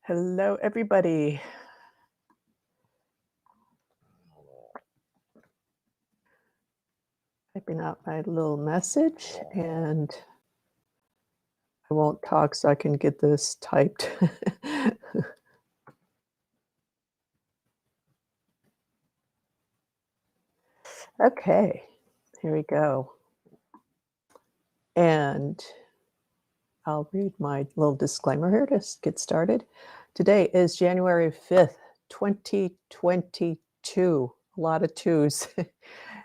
Hello, everybody. Typing out my little message, and I won't talk so I can get this typed. Okay, here we go. And I'll read my little disclaimer here to get started. Today is January 5th, 2022. A lot of twos.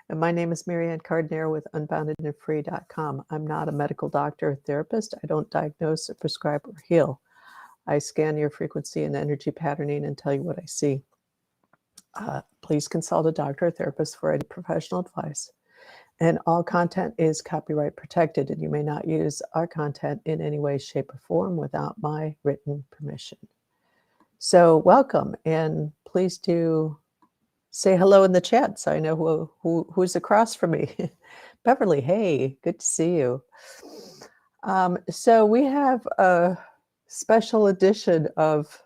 And my name is Marianne Carduner with unboundedandfree.com. I'm not a medical doctor or therapist. I don't diagnose or prescribe or heal. I scan your frequency and energy patterning and tell you what I see. Please consult a doctor or therapist for any professional advice. And all content is copyright protected, and you may not use our content in any way, shape, or form without my written permission. So welcome, and please do say hello in the chat so I know who's across from me. Beverly, hey, good to see you. So we have a special edition of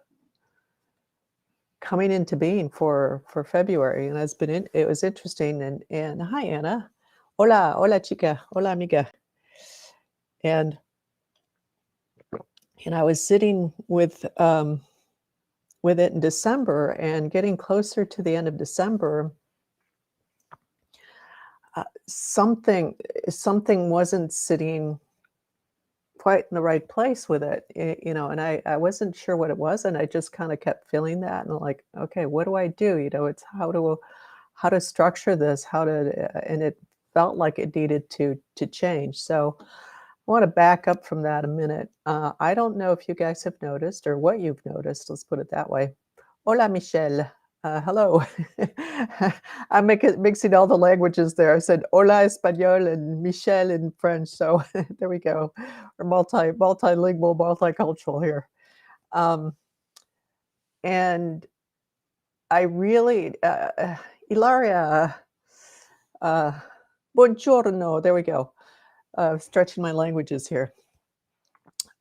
coming into being for February, and it was interesting. And hi, Anna. Hola chica, hola amiga. And I was sitting with it in December, and getting closer to the end of December, something wasn't sitting quite in the right place with it, and I wasn't sure what it was, and I just kind of kept feeling that, and like, okay, what do I do? It's how to structure this, and it felt like it needed to change. So I want to back up from that a minute. I don't know if you guys have noticed or what you've noticed. Let's put it that way. Hola, Michelle. Hello. I'm mixing all the languages there. I said hola español and Michelle in French. So there we go. We're multilingual, multicultural here. And I really, Ilaria, buongiorno. There we go. Stretching my languages here.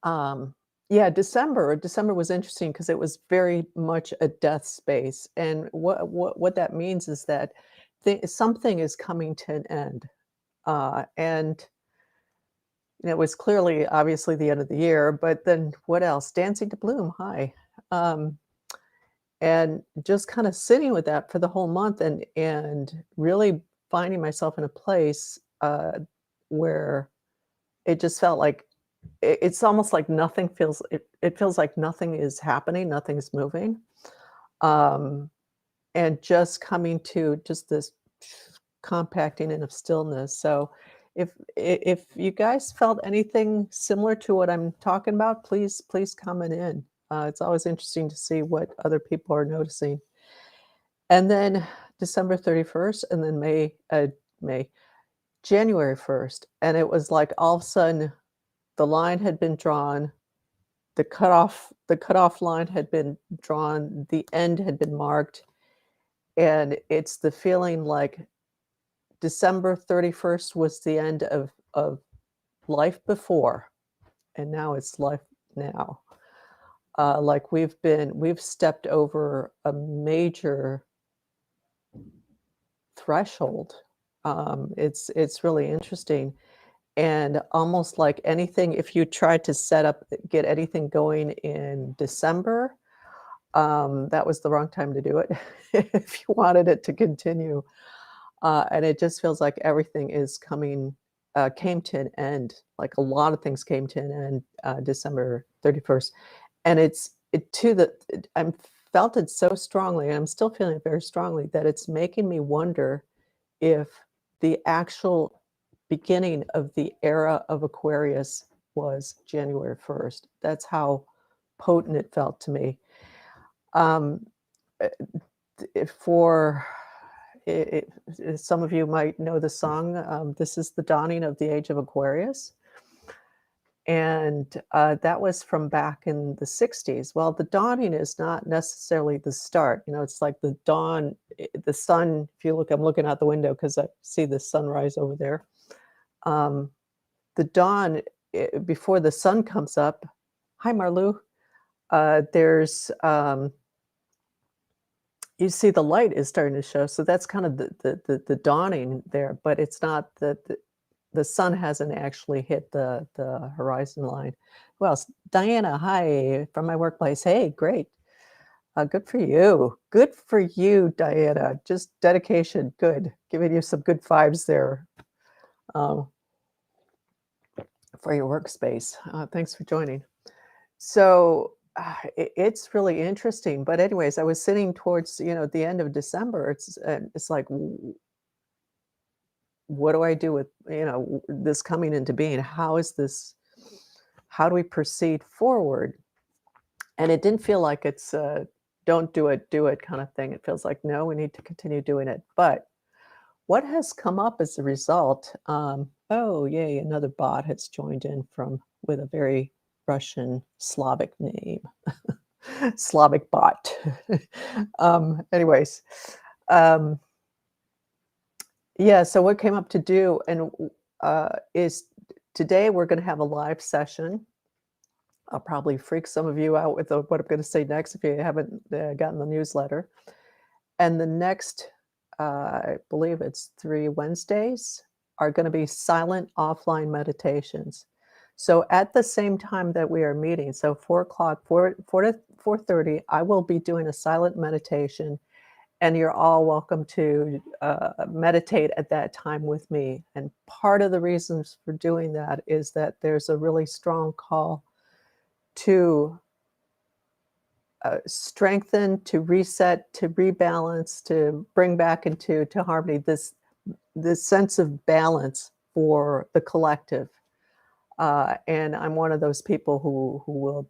Yeah, December was interesting because it was very much a death space, and what that means is that something is coming to an end, and it was clearly, obviously, the end of the year. But then what else? Dancing to Bloom, hi, and just kind of sitting with that for the whole month, and really finding myself in a place where it just felt like it's almost like nothing feels it feels like nothing is happening, nothing's moving. And just coming to just this compacting and of stillness. So if you guys felt anything similar to what I'm talking about, please comment in. It's always interesting to see what other people are noticing. And then December 31st, and then January 1st, and it was like all of a sudden the line had been drawn, the cutoff line had been drawn, the end had been marked, and it's the feeling like December 31st was the end of life before, and now it's life now. Like we've stepped over a major threshold. It's really interesting. And almost like anything, if you try to get anything going in December, that was the wrong time to do it if you wanted it to continue. And it just feels like everything came to an end. Like a lot of things came to an end December 31st. And I felt it so strongly, and I'm still feeling it very strongly, that it's making me wonder if the actual beginning of the era of Aquarius was January 1st. That's how potent it felt to me. Some of you might know the song, this is the dawning of the age of Aquarius. And that was from back in the 60s. Well, the dawning is not necessarily the start. It's like the dawn, the sun, if you look, I'm looking out the window because I see the sunrise over there. The dawn, before the sun comes up, hi Marlou, There's you see the light is starting to show, so that's kind of the dawning there, but it's not the sun hasn't actually hit the horizon line. Who else? Diana, hi, from my workplace. Hey, great. Good for you. Good for you, Diana. Just dedication. Good. Giving you some good vibes there um, for your workspace. Thanks for joining. So it's really interesting. But anyways, I was sitting towards the end of December. It's like, what do I do with this coming into being? How is this? How do we proceed forward? And it didn't feel like it's don't do it, do it kind of thing. It feels like no, we need to continue doing it. But what has come up as a result? Oh, yay! Another bot has joined in from with a very Russian Slavic name. Slavic bot. Anyways, um, yeah, so what came up to do is today we're going to have a live session. I'll probably freak some of you out with what I'm going to say next if you haven't gotten the newsletter. And the next, I believe it's 3 Wednesdays, are going to be silent offline meditations. So at the same time that we are meeting, so 4 o'clock, 4 to 4:30, I will be doing a silent meditation, and you're all welcome to meditate at that time with me. And part of the reasons for doing that is that there's a really strong call to strengthen, to reset, to rebalance, to bring back into harmony this sense of balance for the collective. And I'm one of those people who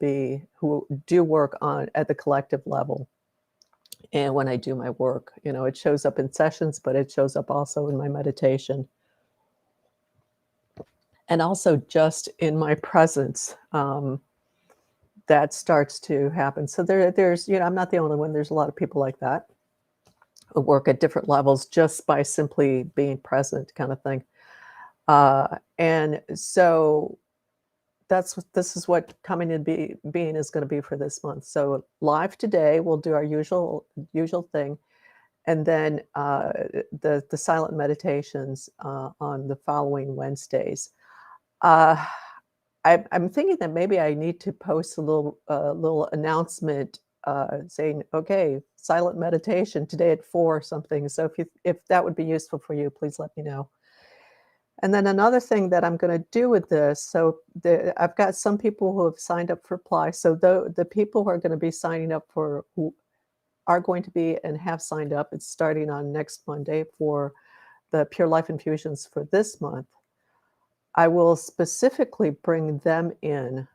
do work on at the collective level. And when I do my work, it shows up in sessions, but it shows up also in my meditation, and also just in my presence. That starts to happen. So there's, I'm not the only one. There's a lot of people like that who work at different levels just by simply being present, kind of thing. And so this is what coming in being is going to be for this month. So live today, we'll do our usual thing, and then the silent meditations on the following Wednesdays. Uh, I'm thinking that maybe I need to post a little announcement saying, "Okay, silent meditation today at 4 or something." So if that would be useful for you, please let me know. And then another thing that I'm going to do with this, so I've got some people who have signed up for Apply. So the people who are going to be signing up who are going to be and have signed up, it's starting on next Monday for the Pure Life Infusions for this month. I will specifically bring them in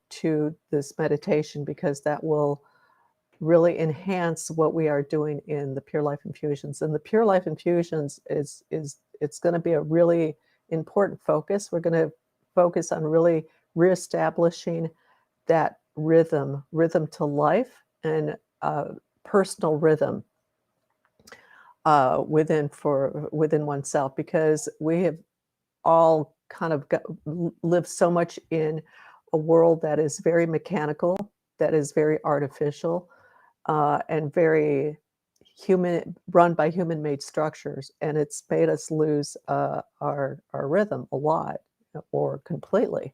to this meditation because that will really enhance what we are doing in the Pure Life Infusions. And the Pure Life Infusions is it's going to be a really important focus. We're going to focus on really reestablishing that rhythm to life, and personal rhythm within oneself, because we have all kind of live so much in a world that is very mechanical, that is very artificial, and very run by human-made structures, and it's made us lose our rhythm a lot, or completely.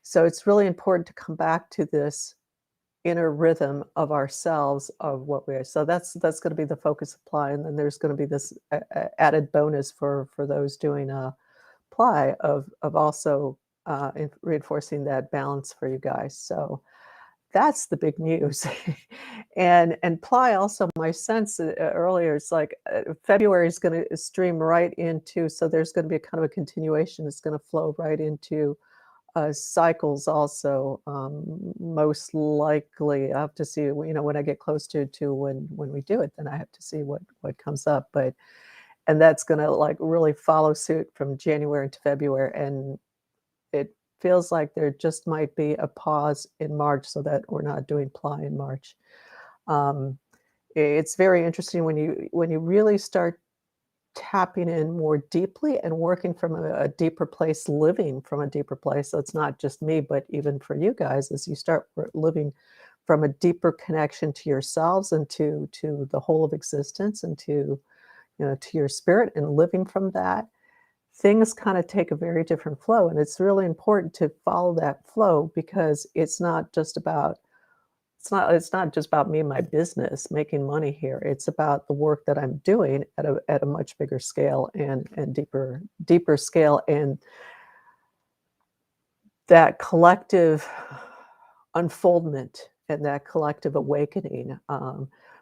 So it's really important to come back to this inner rhythm of ourselves, of what we are. So that's going to be the focus apply, and then there's going to be this added bonus for those doing apply of also reinforcing that balance for you guys. So that's the big news. And Ply also, my sense earlier, it's like February is going to stream right into, so there's going to be a kind of a continuation. It's going to flow right into cycles also, most likely. I have to see, when I get close to when we do it, then I have to see what comes up. And that's going to like really follow suit from January to February. And it feels like there just might be a pause in March, so that we're not doing Ply in March. It's very interesting when you really start tapping in more deeply and working from a deeper place, living from a deeper place. So it's not just me, but even for you guys, as you start living from a deeper connection to yourselves and to the whole of existence and to your spirit and living from that, things kind of take a very different flow. And it's really important to follow that flow because it's not just about me and my business making money here. It's about the work that I'm doing at a much bigger scale and deeper scale, and that collective unfoldment and that collective awakening,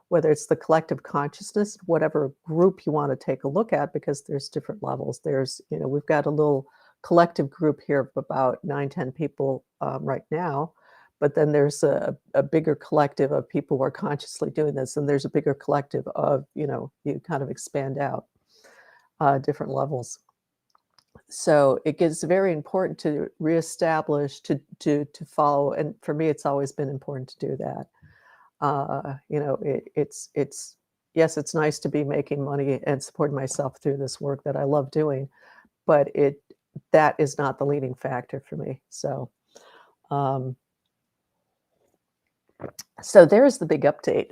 whether it's the collective consciousness, whatever group you want to take a look at, because there's different levels. We've got a little collective group here of about 9, 10 people right now, but then there's a bigger collective of people who are consciously doing this, and there's a bigger collective of, you kind of expand out different levels. So it gets very important to reestablish, to follow, and for me, it's always been important to do that. It's yes, it's nice to be making money and supporting myself through this work that I love doing, but that is not the leading factor for me. Um, so there's the big update.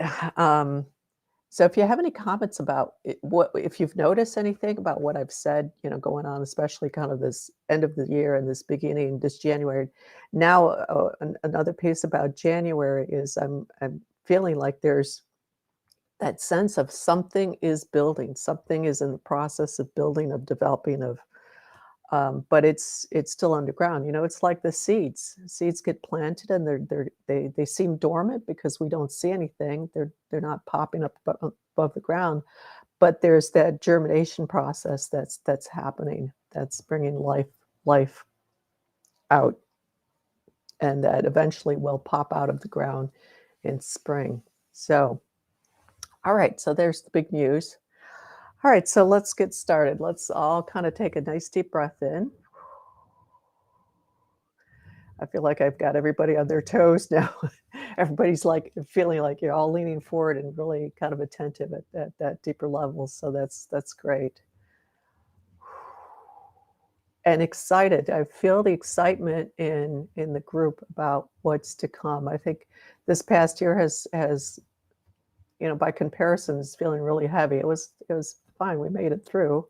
So if you have any comments about if you've noticed anything about what I've said, going on, especially kind of this end of the year and this beginning, this January. Now, another piece about January is I'm feeling like there's that sense of something is building, something is in the process of building, of developing, but it's still underground. It's like the seeds. Seeds get planted and they seem dormant because we don't see anything. They're not popping up above the ground, but there's that germination process that's happening, that's bringing life out, and that eventually will pop out of the ground in spring. So, all right, so there's the big news. All right, so let's get started. Let's all kind of take a nice deep breath in. I feel like I've got everybody on their toes now. Everybody's like feeling like you're all leaning forward and really kind of attentive at that deeper level. So that's great. And excited. I feel the excitement in the group about what's to come. I think this past year has by comparison is feeling really heavy. It was fine. We made it through.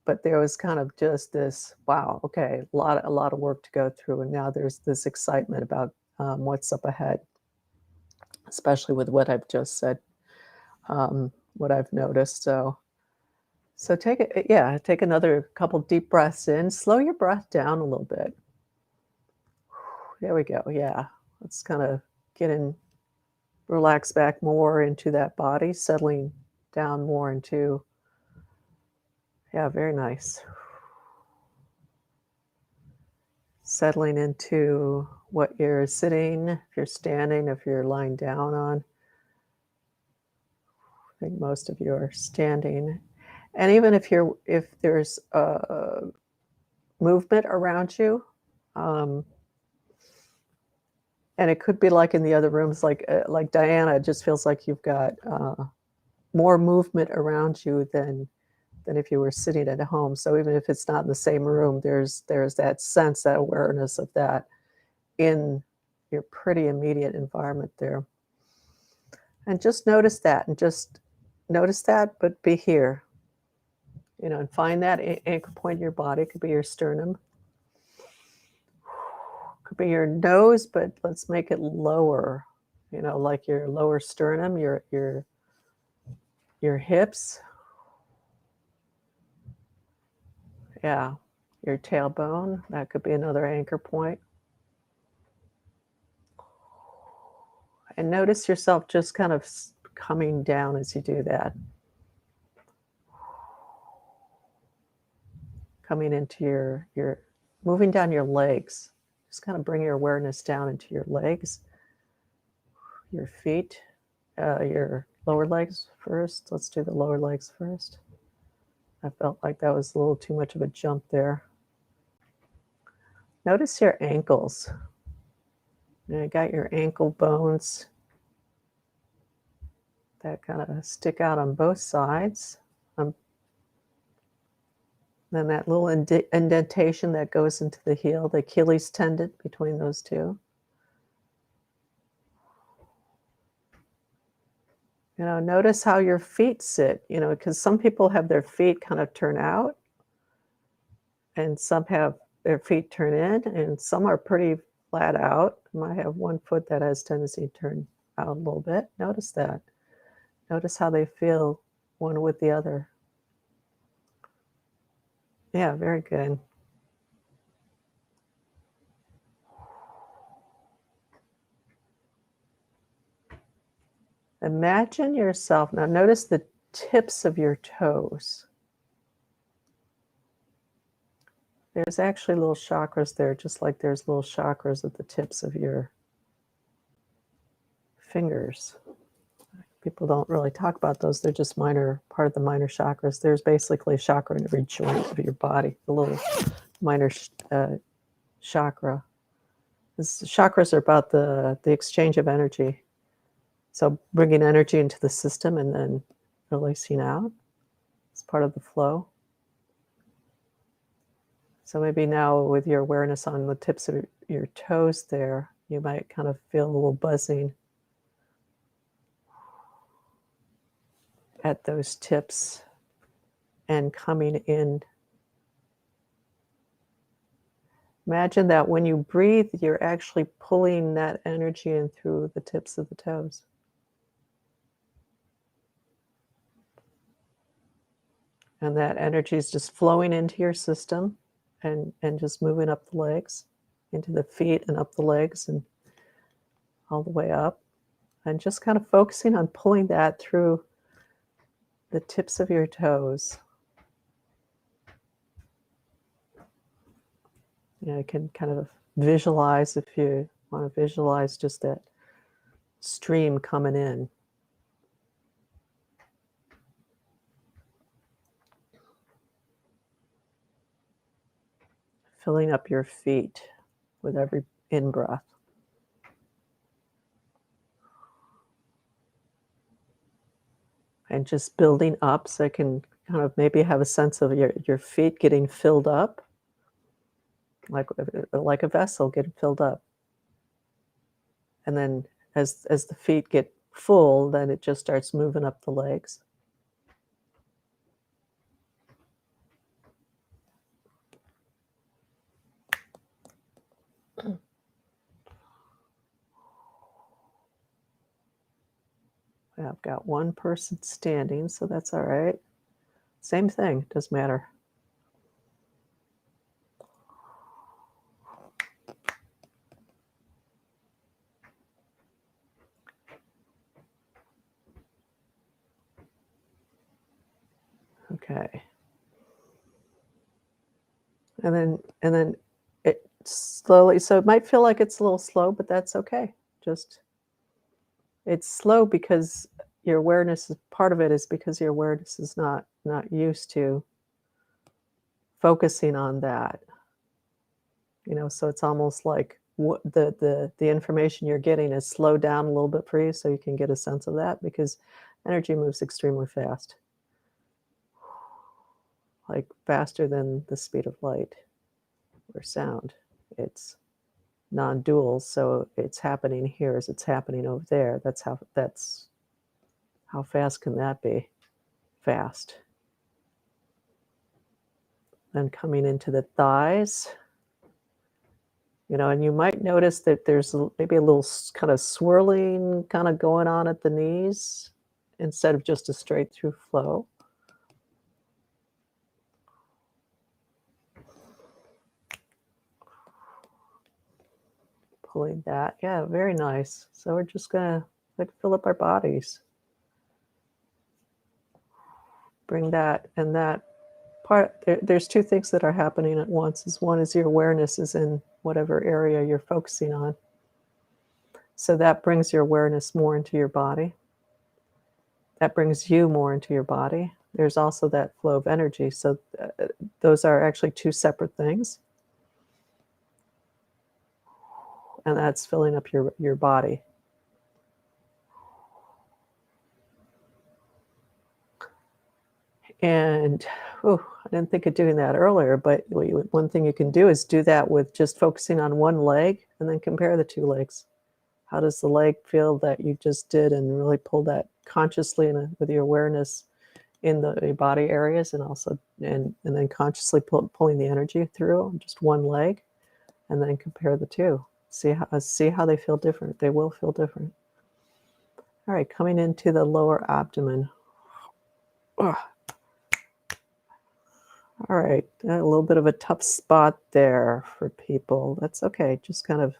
But there was kind of just this, wow, okay, a lot of work to go through, and now there's this excitement about what's up ahead, especially with what I've just said, what I've noticed. So take another couple deep breaths in. Slow your breath down a little bit. There we go. Yeah, let's kind of relax back more into that body, settling down more into. Yeah, very nice. Settling into what you're sitting, if you're standing, if you're lying down on. I think most of you are standing. And even if there's movement around you, um, and it could be like in the other rooms, like Diana, it just feels like you've got more movement around you than if you were sitting at home. So even if it's not in the same room, there's that sense, that awareness of that in your pretty immediate environment there. And just notice that, but be here, and find that anchor point in your body. It could be your sternum, could be your nose, but let's make it lower, like your lower sternum, your hips. Yeah, your tailbone, that could be another anchor point. And notice yourself just kind of coming down as you do that. Coming into your moving down your legs. Just kind of bring your awareness down into your legs, your feet, your lower legs first. Let's do the lower legs first. I felt like that was a little too much of a jump there. Notice your ankles. You got your ankle bones that kind of stick out on both sides. Then that little indentation that goes into the heel, the Achilles tendon between those two. You know, notice how your feet sit, you know, because some people have their feet kind of turn out, and some have their feet turn in, and some are pretty flat out. I might have one foot that has tendency to turn out a little bit. Notice that. Notice how they feel one with the other. Yeah, very good. Imagine yourself, now notice the tips of your toes. There's actually little chakras there, just like there's little chakras at the tips of your fingers. People don't really talk about those. They're just part of the minor chakras. There's basically a chakra in every joint of your body, the little minor chakra. Chakras are about the exchange of energy. So bringing energy into the system and then releasing out. It's part of the flow. So maybe now with your awareness on the tips of your toes there, you might kind of feel a little buzzing at those tips and coming in. Imagine that when you breathe, you're actually pulling that energy in through the tips of the toes. And that energy is just flowing into your system and just moving up the legs, into the feet and up the legs and all the way up. And just kind of focusing on pulling that through the tips of your toes. You know, you can kind of visualize, if you want to visualize, just that stream coming in. Filling up your feet with every in-breath. And just building up, so I can kind of maybe have a sense of your feet getting filled up, like a vessel getting filled up. And then as the feet get full, then it just starts moving up the legs. I've got one person standing, so that's all right. Same thing, doesn't matter. Okay. And then it slowly, so it might feel like it's a little slow, but that's okay. Just, it's slow because your awareness is part of it, is because your awareness is not used to focusing on that. You know, so it's almost like what the information you're getting is slowed down a little bit for you, so you can get a sense of that, because energy moves extremely fast, like faster than the speed of light or sound. It's non-dual, so it's happening here as it's happening over there. That's how fast can that be? Fast. Then coming into the thighs, you know, and you might notice that there's maybe a little kind of swirling kind of going on at the knees instead of just a straight through flow. Pulling that, yeah, very nice. So we're just gonna like fill up our bodies. Bring that, and that part, there's two things that are happening at once. One is your awareness is in whatever area you're focusing on. So that brings your awareness more into your body. That brings you more into your body. There's also that flow of energy. So those are actually two separate things. And that's filling up your body. And didn't think of doing that earlier, but one thing you can do is do that with just focusing on one leg and then compare the two legs. How does the leg feel that you just did, and really pull that consciously with your awareness in your body areas, and also and then consciously pulling the energy through just one leg, and then compare the two. See how they feel different. They will feel different. All right, coming into the lower abdomen. Ugh. All right, a little bit of a tough spot there for people. That's okay. Just kind of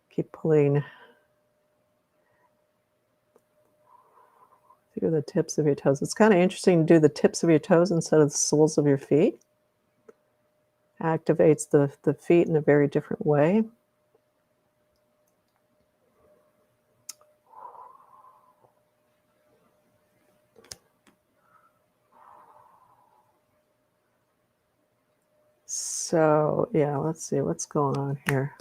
keep pulling through the tips of your toes. It's kind of interesting to do the tips of your toes instead of the soles of your feet. Activates the feet in a very different way. So yeah, let's see what's going on here.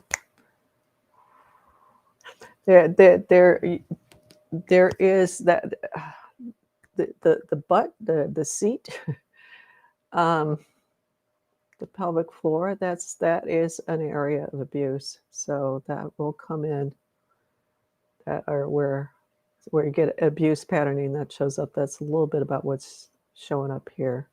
There is that the butt, the seat, the pelvic floor. That is an area of abuse. So that will come in. That are where you get abuse patterning that shows up. That's a little bit about what's showing up here.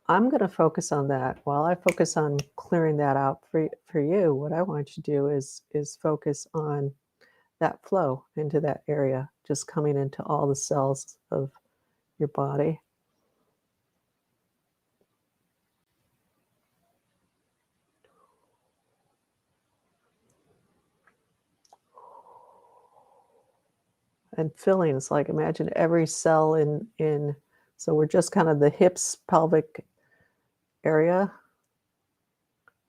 I'm going to focus on that. While I focus on clearing that out for you, what I want you to do is focus on that flow into that area, just coming into all the cells of your body. And filling, it's like, imagine every cell in, so we're just kind of the hips, pelvic area,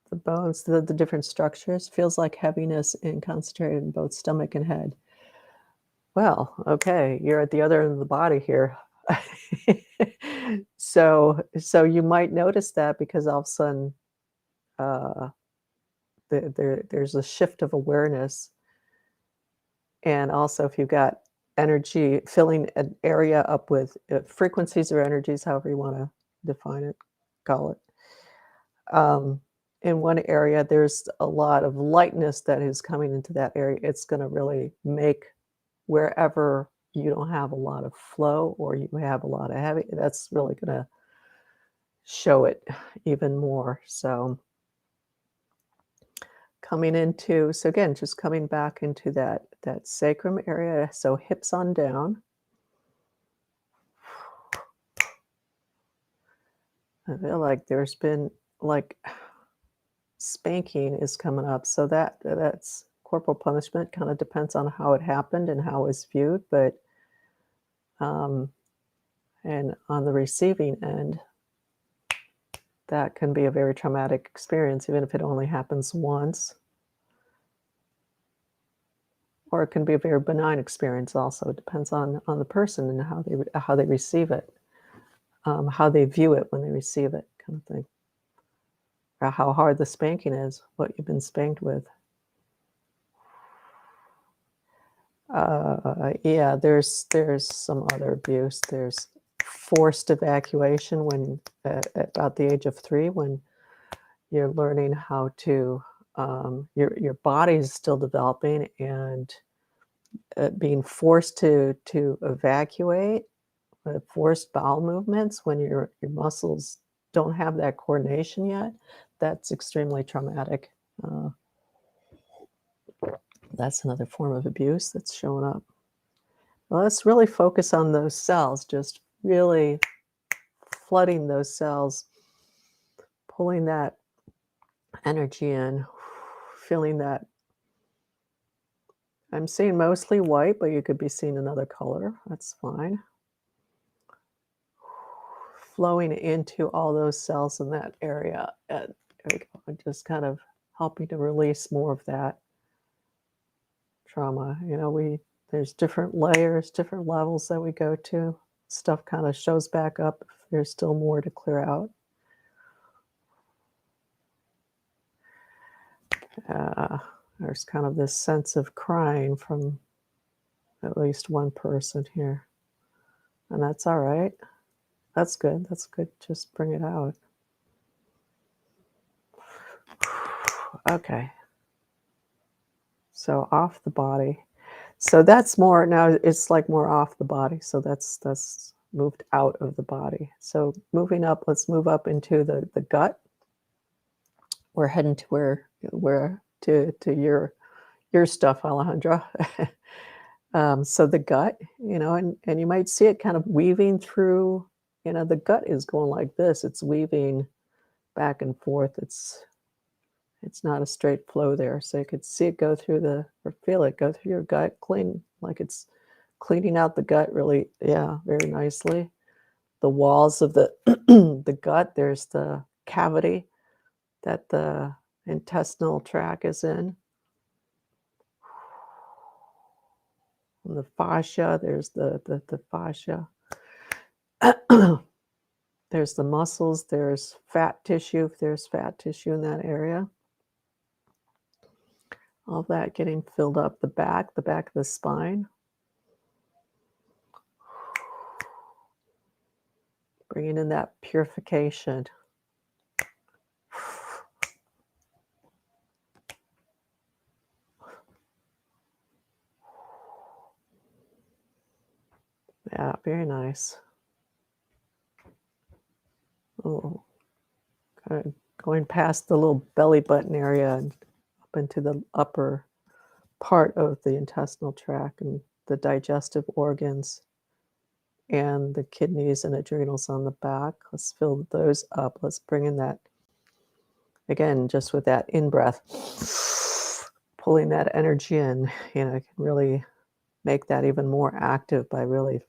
the bones, the different structures, feels like heaviness and concentrated in both stomach and head. Well, okay, you're at the other end of the body here. So you might notice that, because all of a sudden there's a shift of awareness. And also, if you've got energy filling an area up with frequencies or energies, however you want to define it, call it. In one area, there's a lot of lightness that is coming into that area. It's going to really make wherever you don't have a lot of flow, or you have a lot of heavy, that's really going to show it even more. So coming into, so again, just coming back into that sacrum area, so hips on down. I feel like there's been like spanking is coming up, so that's corporal punishment. Kind of depends on how it happened and how it's viewed, but and on the receiving end, that can be a very traumatic experience, even if it only happens once. Or it can be a very benign experience also. It depends on the person and how they receive it, how they view it when they receive it, kind of thing. Or how hard the spanking is, what you've been spanked with. Yeah, there's some other abuse. There's forced evacuation when at about the age of 3, when you're learning how to your body is still developing, and being forced to evacuate, forced bowel movements when your muscles don't have that coordination yet. That's extremely traumatic. That's another form of abuse that's showing up. Well, let's really focus on those cells, just really flooding those cells, pulling that energy in, feeling that. I'm seeing mostly white, but you could be seeing another color. That's fine. Flowing into all those cells in that area. And there we go. And just kind of helping to release more of that trauma. You know, there's different layers, different levels that we go to. Stuff kind of shows back up if there's still more to clear out. There's kind of this sense of crying from at least one person here. And that's all right. That's good. That's good. Just bring it out. Okay. So off the body. So that's more now, it's like more off the body. So that's moved out of the body. So moving up, let's move up into the gut. We're heading to where to your stuff, Alejandra. So the gut, and you might see it kind of weaving through, the gut is going like this. It's weaving back and forth. It's not a straight flow there. So you could see it go through or feel it go through your gut, like it's cleaning out the gut really, yeah, very nicely. The walls of the the gut, there's the cavity that the intestinal tract is in. And the fascia, there's the fascia. There's the muscles, there's fat tissue, if there's fat tissue in that area. All that getting filled up the back of the spine. Bringing in that purification. Yeah, very nice. Oh, good. Going past the little belly button area and up into the upper part of the intestinal tract and the digestive organs and the kidneys and adrenals on the back. Let's fill those up. Let's bring in that, again, just with that in-breath, pulling that energy in, can really make that even more active by really,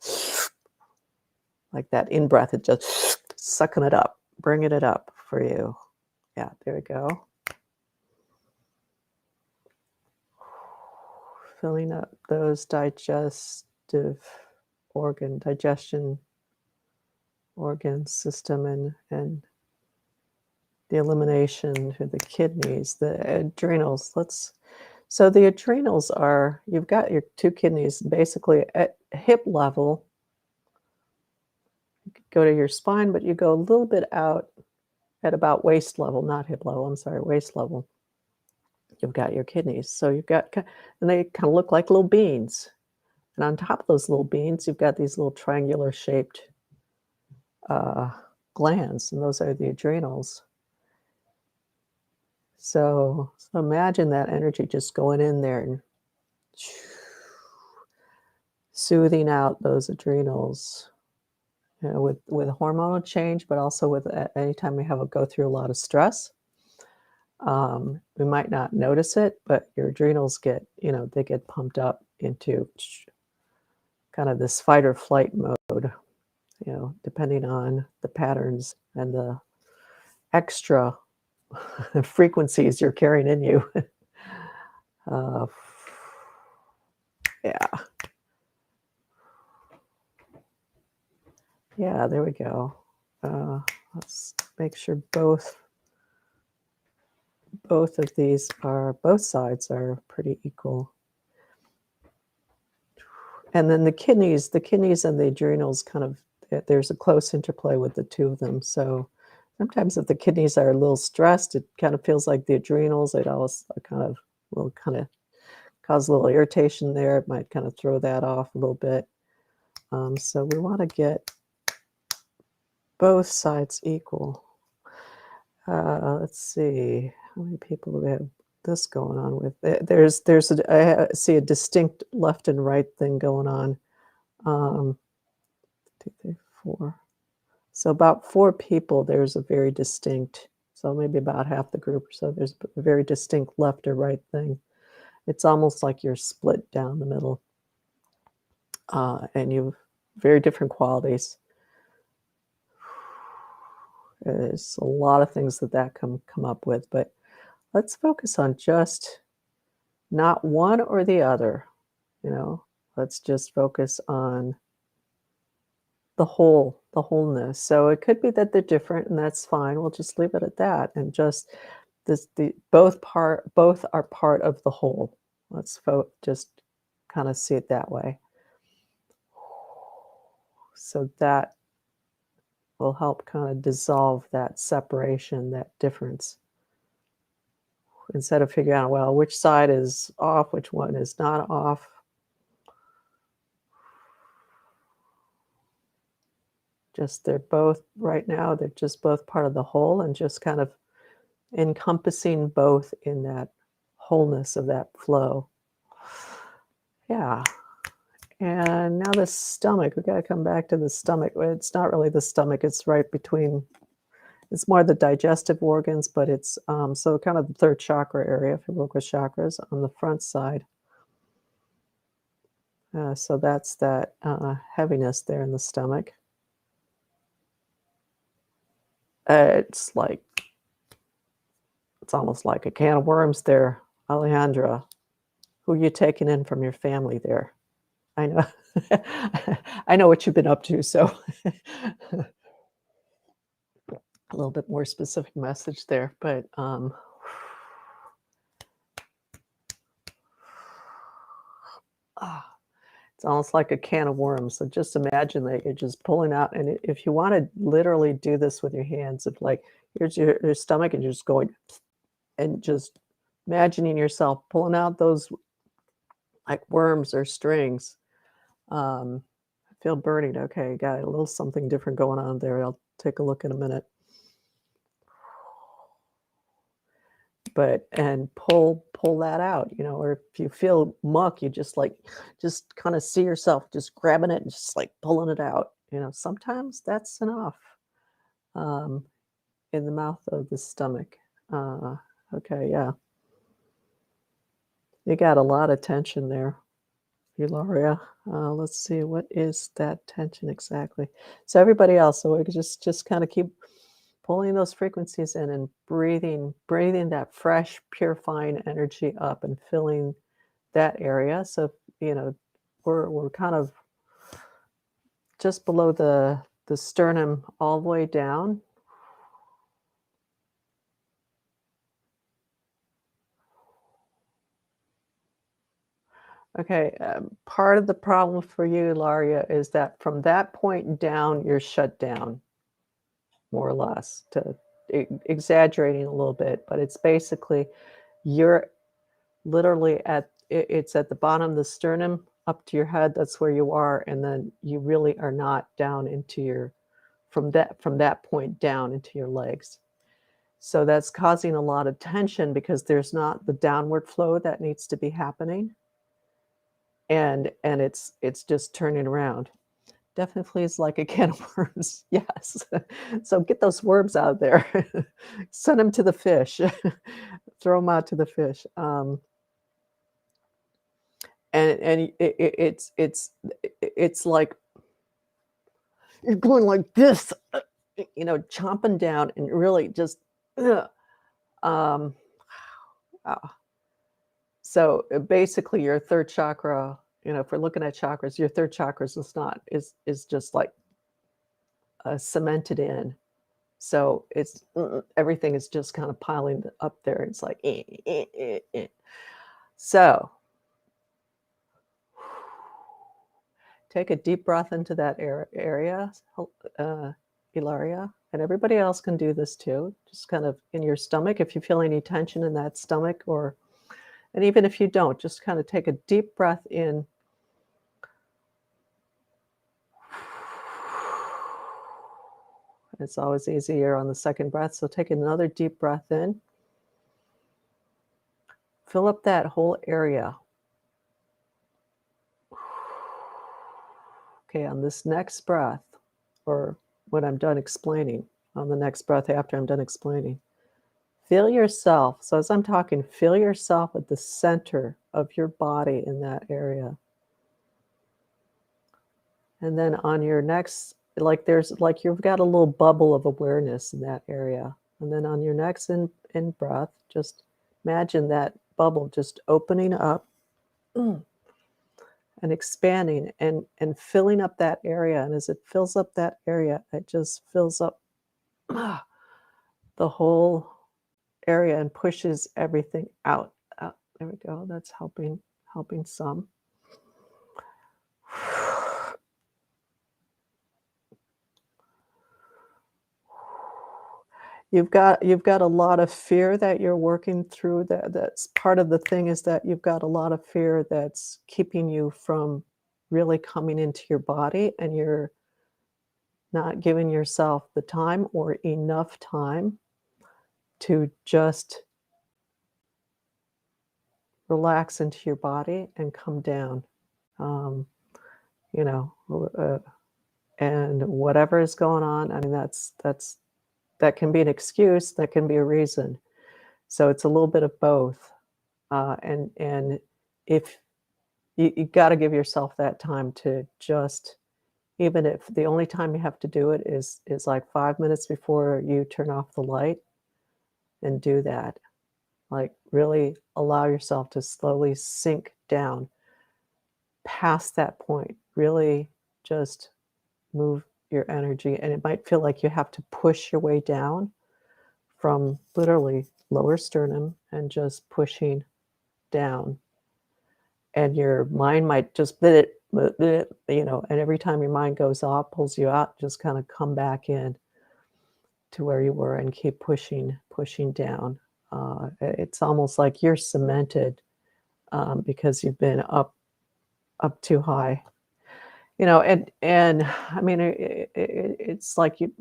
like that in-breath, it just sucking it up, bringing it up for you. Yeah, there we go. Filling up those digestion organ system and the elimination to the kidneys, the adrenals. So the adrenals you've got your two kidneys basically at hip level. You could go to your spine, but you go a little bit out at about waist level, not hip level, I'm sorry, waist level. You've got your kidneys. So you've got, and they kind of look like little beans. And on top of those little beans, you've got these little triangular shaped glands, and those are the adrenals. So imagine that energy just going in there and soothing out those adrenals, with hormonal change, but also with anytime we go through a lot of stress. We might not notice it, but your adrenals they get pumped up into kind of this fight or flight mode, depending on the patterns and the extra frequencies you're carrying in you. Yeah. Yeah, there we go. Let's make sure both both sides are pretty equal. And then the kidneys and the adrenals there's a close interplay with the two of them. So sometimes if the kidneys are a little stressed, it kind of feels like the adrenals, it always will kind of cause a little irritation there. It might kind of throw that off a little bit. So we want to get both sides equal. Let's see, how many people do we have this going on with? I see a distinct left and right thing going on. 2, 3, 4. So about 4 people, there's a very distinct, so maybe about half the group or so, there's a very distinct left or right thing. It's almost like you're split down the middle. And you have very different qualities. There's a lot of things that come up with, but let's focus on just not one or the other, let's just focus on the wholeness. So it could be that they're different, and that's fine. We'll just leave it at that, and just both are part of the whole. Let's just kind of see it that way. So that will help kind of dissolve that separation, that difference. Instead of figuring out, well, which side is off, which one is not off. Just they're both, right now, they're just both part of the whole, and just kind of encompassing both in that wholeness of that flow. Yeah. And now the stomach, we got to come back to the stomach. It's not really the stomach, it's right between, it's more the digestive organs, but it's so kind of the third chakra area, if you look with chakras on the front side. So that's that heaviness there in the stomach. It's almost like a can of worms there, Alejandra. Who you taking in from your family there? I know, I know what you've been up to, so a little bit more specific message there, but it's almost like a can of worms. So just imagine that you're just pulling out, and if you want to literally do this with your hands, if like here's your stomach, and you're just going and just imagining yourself pulling out those like worms or strings. I feel burning. Okay, got a little something different going on there. I'll take a look in a minute. But and pull that out, you know, or if you feel muck, you just kind of see yourself just grabbing it and just like pulling it out. You know, sometimes that's enough. In the mouth of the stomach. Okay, yeah. You got a lot of tension there, Eularia. Let's see, what is that tension exactly? So everybody else, so we could just kind of keep pulling those frequencies in and breathing that fresh, purifying energy up and filling that area. So, you know, we're kind of just below the sternum all the way down. Okay, part of the problem for you, Laria, is that from that point down, you're shut down, more or less, to exaggerating a little bit, but it's basically you're literally it's at the bottom of the sternum up to your head. That's where you are, and then you really are not down into your from that point down into your legs. So that's causing a lot of tension because there's not the downward flow that needs to be happening. And it's just turning around. Definitely is like a can of worms. Yes. So get those worms out there. Send them to the fish. Throw them out to the fish. And it's like you're going like this, you know, chomping down and really just. Um, So basically, your third chakra, you know, if we're looking at chakras, your third chakra is just like cemented in. So it's everything is just kind of piling up there. It's like So take a deep breath into that area, Ilaria, and everybody else can do this too. Just kind of in your stomach, if you feel any tension in that stomach, and even if you don't, just kind of take a deep breath in. It's always easier on the second breath. So take another deep breath in. Fill up that whole area. Okay, on this next breath, or when I'm done explaining, on the next breath after I'm done explaining, feel yourself. So as I'm talking, feel yourself at the center of your body in that area. And then on your next, like you've got a little bubble of awareness in that area. And then on your next in breath, just imagine that bubble just opening up and expanding and filling up that area. And as it fills up that area, it just fills up the whole area and pushes everything out. There we go. That's helping some. you've got a lot of fear that you're working through. That's part of the thing, is that you've got a lot of fear that's keeping you from really coming into your body, and you're not giving yourself the time or enough time to just relax into your body and come down. Um, you know, and whatever is going on, I mean, that can be an excuse, that can be a reason. So it's a little bit of both. And if you got to give yourself that time to just, even if the only time you have to do it is like 5 minutes before you turn off the light, and do that. Like, really allow yourself to slowly sink down past that point. Really just move your energy, and it might feel like you have to push your way down from literally lower sternum and just pushing down. And your mind might just and every time your mind goes off, pulls you out, just kind of come back in to where you were and keep pushing down. It's almost like you're cemented, because you've been up too high. And I mean, it's like, you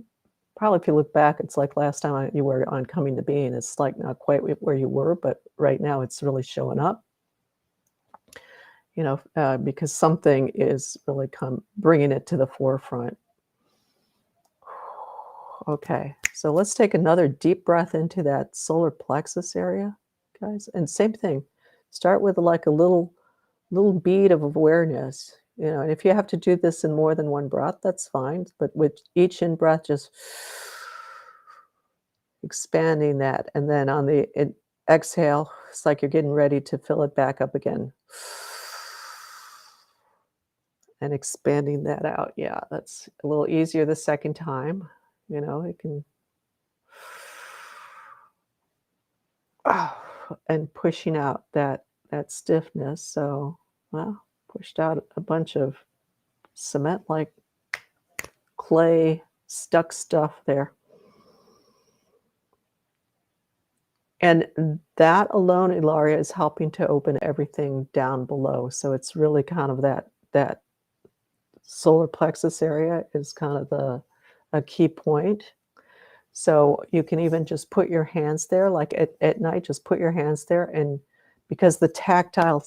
probably, if you look back, it's like last time you were on Coming to Being, it's like not quite where you were, but right now it's really showing up. Because something is really bringing it to the forefront. Okay, so let's take another deep breath into that solar plexus area, guys. And same thing, start with like a little bead of awareness. And if you have to do this in more than one breath, that's fine. But with each in breath, just expanding that. And then on the exhale, it's like you're getting ready to fill it back up again. And expanding that out. Yeah, that's a little easier the second time. It can. And pushing out that stiffness. So, well, pushed out a bunch of cement, like clay, stuck stuff there. And that alone, Ilaria, is helping to open everything down below. So it's really kind of that solar plexus area is kind of a key point. So you can even just put your hands there, like at night, just put your hands there. And because the tactile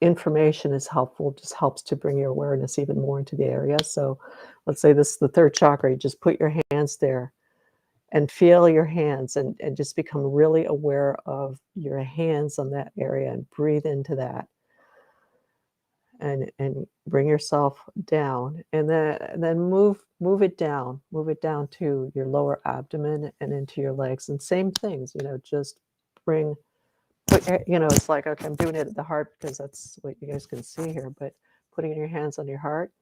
information is helpful, just helps to bring your awareness even more into the area. So let's say this is the third chakra, you just put your hands there and feel your hands, and just become really aware of your hands on that area, and breathe into that. And bring yourself down, and then move it down to your lower abdomen and into your legs. And same things, just it's like, okay, I'm doing it at the heart because that's what you guys can see here, but putting your hands on your heart,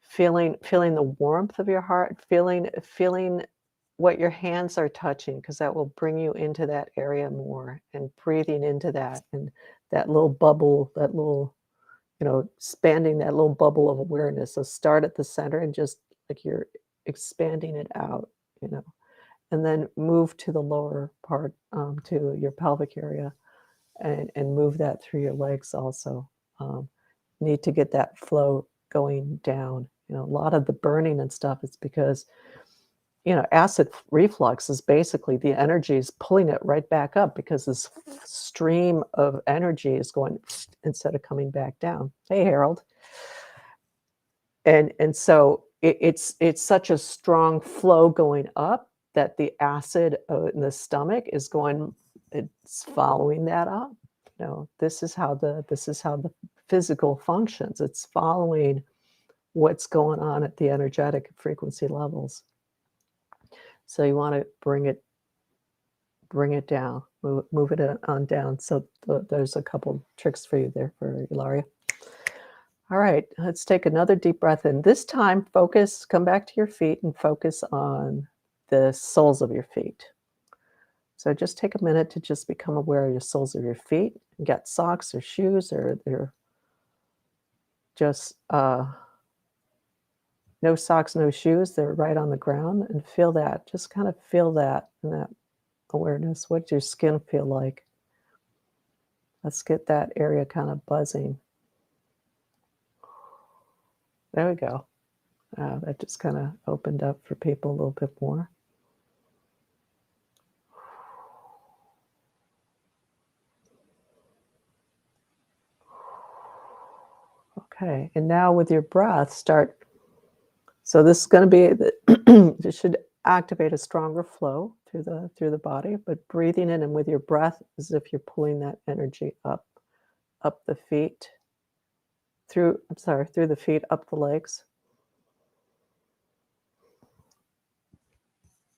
feeling the warmth of your heart, feeling what your hands are touching, because that will bring you into that area more, and breathing into that, and that little bubble, that little, expanding that little bubble of awareness. So start at the center and just like you're expanding it out, and then move to the lower part, to your pelvic area, and move that through your legs also. Need to get that flow going down. A lot of the burning and stuff is because, acid reflux is basically the energy is pulling it right back up, because this stream of energy is going instead of coming back down. Hey, Harold. And so it's such a strong flow going up that the acid in the stomach is it's following that up. This is how the physical functions. It's following what's going on at the energetic frequency levels. So you want to bring it down, move it on down. So there's a couple tricks for you there, for Ilaria. All right, let's take another deep breath in. This time, come back to your feet and focus on the soles of your feet. So just take a minute to just become aware of your soles of your feet. You got socks or shoes, or they're just no socks, no shoes. They're right on the ground, and feel that. Just kind of feel that in that awareness. What does your skin feel like? Let's get that area kind of buzzing. There we go. That just kind of opened up for people a little bit more. Okay, and now with your breath, start. So this is going to be, this should activate a stronger flow through the body, but breathing in and with your breath as if you're pulling that energy up the feet, through the feet, up the legs,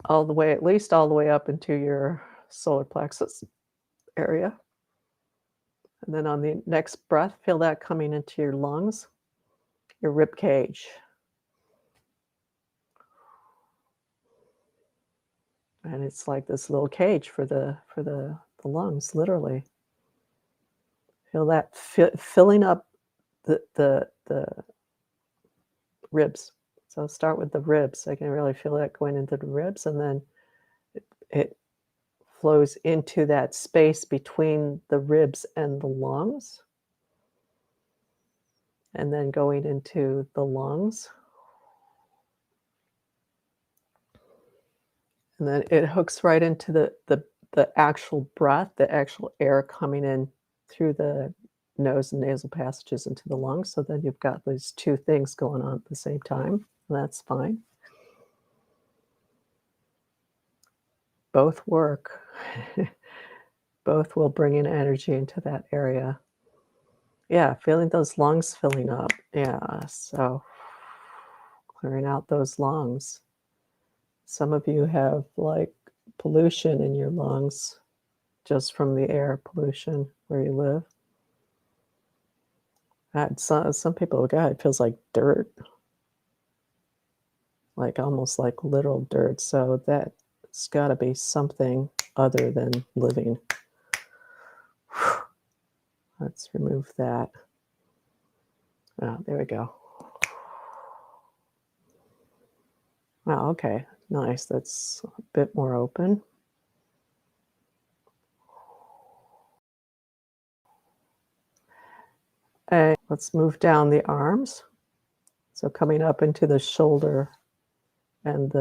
all the way, at least all the way up into your solar plexus area. And then on the next breath, feel that coming into your lungs, your rib cage. And it's like this little cage for the lungs, literally. Feel that filling up the ribs. So start with the ribs. I can really feel that going into the ribs, and then it flows into that space between the ribs and the lungs, and then going into the lungs. And then it hooks right into the actual breath, the actual air coming in through the nose and nasal passages into the lungs. So then you've got these two things going on at the same time. That's fine. Both work. Both will bring in energy into that area. Yeah, feeling those lungs filling up. Yeah, so clearing out those lungs. Some of you have like pollution in your lungs just from the air pollution where you live. Some people, God, it feels like dirt, like almost like literal dirt. So that's got to be something other than living. Let's remove that. Oh, there we go. Oh, okay, nice. That's a bit more open. And let's move down the arms. So coming up into the shoulder and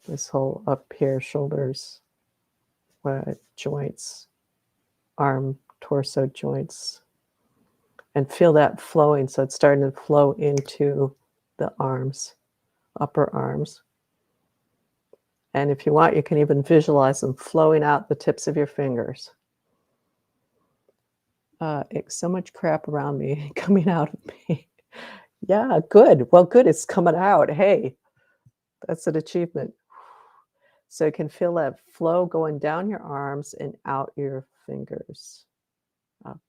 this whole up here, shoulders, joints, arm, torso joints, and feel that flowing. So it's starting to flow into the arms, upper arms. And if you want, you can even visualize them flowing out the tips of your fingers. So much crap around me coming out of me. Yeah, good. Well, good. It's coming out. Hey, that's an achievement. So you can feel that flow going down your arms and out your fingers,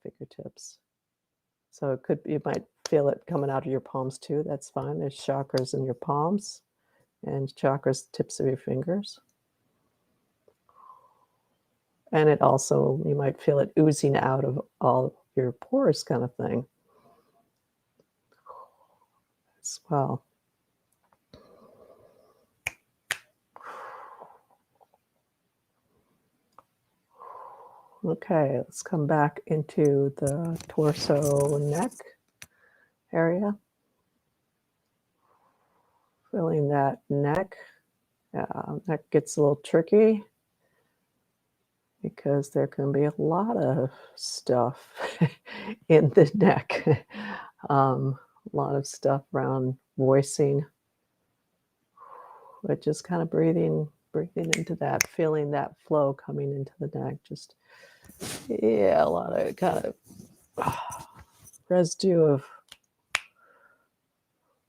fingertips. So it could, you might feel it coming out of your palms too. That's fine. There's chakras in your palms and chakras tips of your fingers. And it also, you might feel it oozing out of all your pores kind of thing as well. Okay, let's come back into the torso, neck area. Feeling that neck. Neck gets a little tricky because there can be a lot of stuff in the neck. A lot of stuff around voicing, but just kind of breathing into that, feeling that flow coming into the neck. Just, yeah, a lot of kind of residue of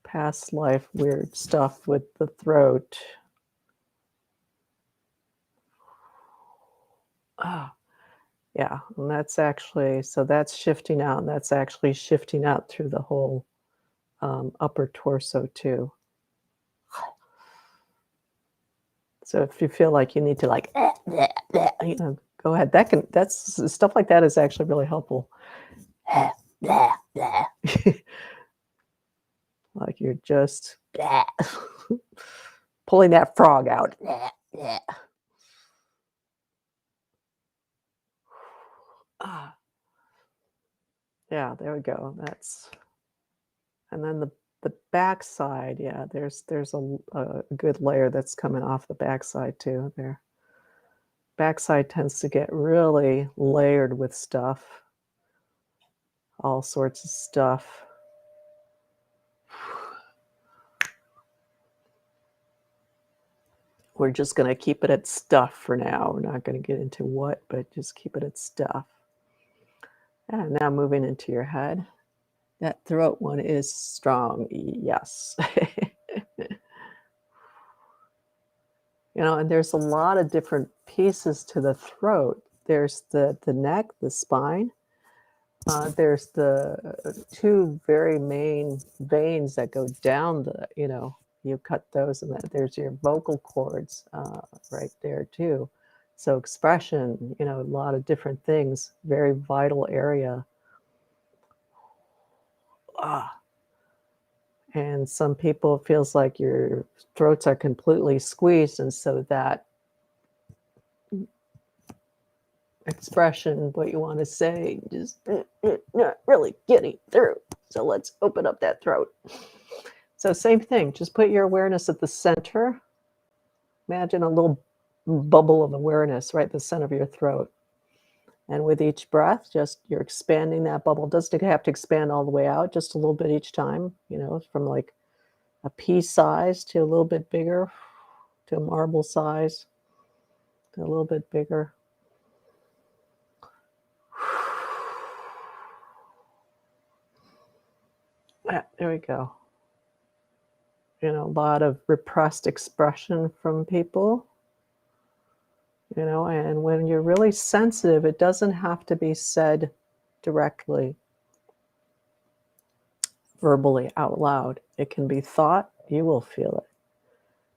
past life weird stuff with the throat. Yeah, and that's actually, so that's shifting out, and that's actually shifting out through the whole upper torso too. So if you feel like you need to like, you know, go ahead. That's stuff like that is actually really helpful. like you're just pulling that frog out. Ah, yeah, there we go. That's and then the backside, yeah, there's a good layer that's coming off the backside too there. Backside tends to get really layered with stuff, all sorts of stuff. We're just going to keep it at stuff for now. We're not going to get into what, but just keep it at stuff. And now moving into your head. That throat one is strong. Yes. You know, and there's a lot of different pieces to the throat. There's the neck, the spine. There's the two very main veins that go down the, you know, you cut those, and then there's your vocal cords right there too. So expression, you know, a lot of different things, very vital area. And some people it feels like your throats are completely squeezed, and so that expression, what you want to say, just not really getting through. So let's open up that throat. So same thing, just put your awareness at the center. Imagine a little bubble of awareness right at the center of your throat. And with each breath, just you're expanding that bubble. It doesn't have to expand all the way out, just a little bit each time, you know, from like a pea size to a little bit bigger, to a marble size, to a little bit bigger. Yeah, there we go. You know, a lot of repressed expression from people, you know, and when you're really sensitive, it doesn't have to be said directly, verbally out loud. It can be thought, you will feel it,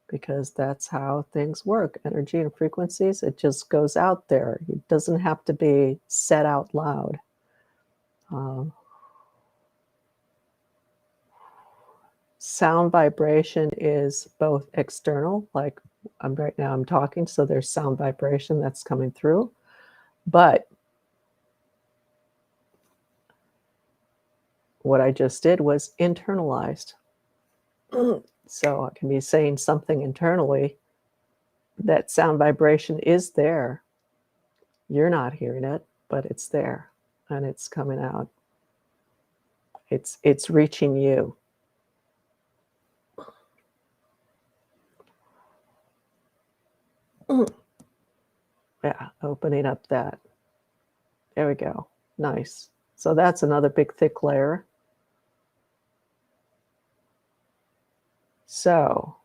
because that's how things work. Energy and frequencies, it just goes out there. It doesn't have to be said out loud. Sound vibration is both external, like right now I'm talking, so there's sound vibration that's coming through, but what I just did was internalized. So I can be saying something internally, that sound vibration is there. You're not hearing it, but it's there and it's coming out. It's reaching you. Yeah, opening up that. There we go. Nice. So that's another big thick layer. So,